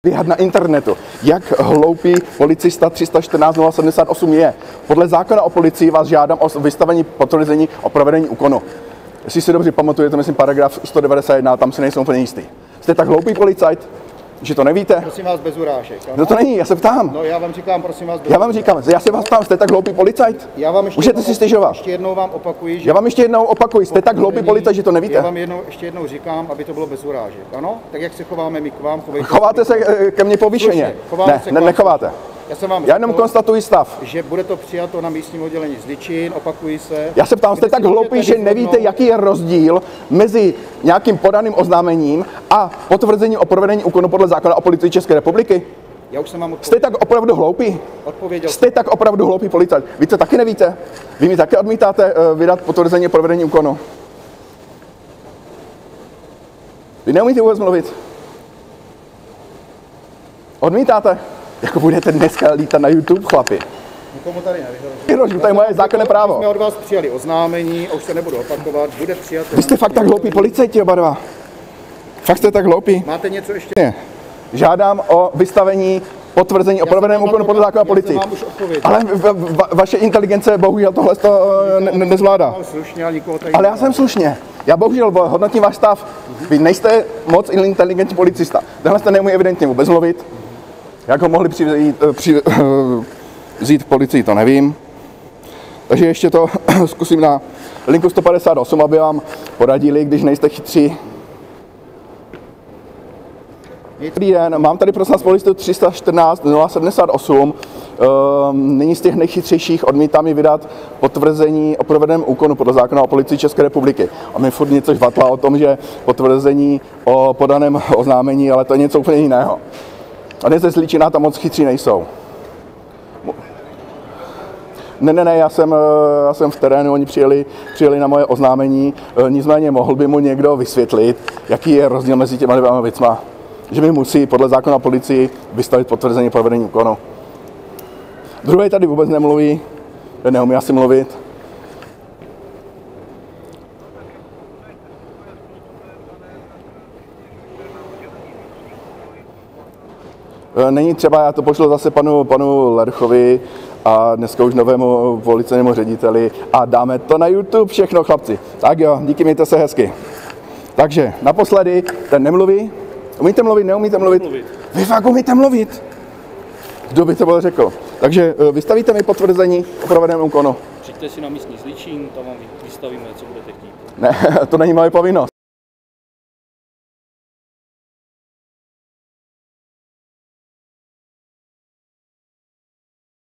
Vyhad na internetu, jak hloupý policista 314 078 je. Podle zákona o policii vás žádám o vystavení potvrzení o provedení úkonu. Jestli si dobře pamatujete, myslím paragraf 191, tam si nejsem úplně jistý. Jste tak hloupý policajt, že to nevíte? Prosím vás bez urážek. No to není, já se ptám. No já vám říkám, prosím vás bez Já vám říkám, já se vás ptám, jste tak hloupý policajt? Můžete si stěžovat. Ještě jednou vám opakuji, že... Já vám ještě jednou opakuji, jste tak hloupý policajt, že to nevíte? Já vám ještě jednou říkám, aby to bylo bez urážek. Ano? Tak jak se chováme my k vám, chováte se ke mně povýšeně. Ne, nechováte. Já jenom konstatuji stav. Že bude to přijato na místním oddělení Zličín, opakuji se. Já se ptám, jste tak hloupý, že nevíte, jaký je rozdíl mezi nějakým podaným oznámením a potvrzením o provedení úkonu podle zákona o policii České republiky? Já už jsem vám odpověděl. Jste tak opravdu hloupý? Jste tak opravdu hloupý policajt. Vy to taky nevíte? Vy mi také odmítáte vydat potvrzení o provedení úkonu? Vy neumíte vůbec mluvit? Odmítáte? Jako budete dneska lítat na YouTube, chlapi. Nikomu tady nevyhrožuji. To je moje zákonné právo. My jsme od vás přijali oznámení, a už se nebudu opakovat, bude přijato. Vy jste fakt tak hloupí policajti oba dva. Fakt jste tak hloupí. Máte něco ještě? Ne. Žádám o vystavení potvrzení o provedeném úkonu podle zákona o policii. Ale vaše inteligence bohužel tohle nezvládá. Ale já jsem slušně. Já bohužel hodnotím váš stav. Vy nejste moc inteligentní policista. Tenhle jste neumí evidentně vůbec mluvit. Jak ho mohli vzít v policii, to nevím. Takže ještě to zkusím na linku 158, aby vám poradili, když nejste chytří. Dobrý den, mám tady prosím vás polistu 314 078. Nyní z těch nejchytřejších odmítám mi vydat potvrzení o provedeném úkonu podle zákona o policii České republiky. A mi furt něco žvatla o tom, že potvrzení o podaném oznámení, ale to je něco úplně jiného. A dnes ze Zličína tam moc chytří nejsou. Ne, já jsem v terénu, oni přijeli na moje oznámení, nicméně mohl by mu někdo vysvětlit, jaký je rozdíl mezi těma dvěma věcma. Že mi musí podle zákona o policii vystavit potvrzení o provedení úkonu. Druhý tady vůbec nemluví, neumí asi mluvit. Není třeba, já to pošlu zase panu Lerchovi a dneska už novému policejnímu řediteli a dáme to na YouTube všechno, chlapci. Tak jo, díky, mějte se hezky. Takže naposledy, ten nemluví. Umíte mluvit, neumíte mluvit? Vy fakt umíte mluvit? Kdo by to byl řekl? Takže vystavíte mi potvrzení o provedeném úkonu? Přijďte si na místní Zličín, tam vám vystavíme, co budete chtít. Ne, to není moje povinnost.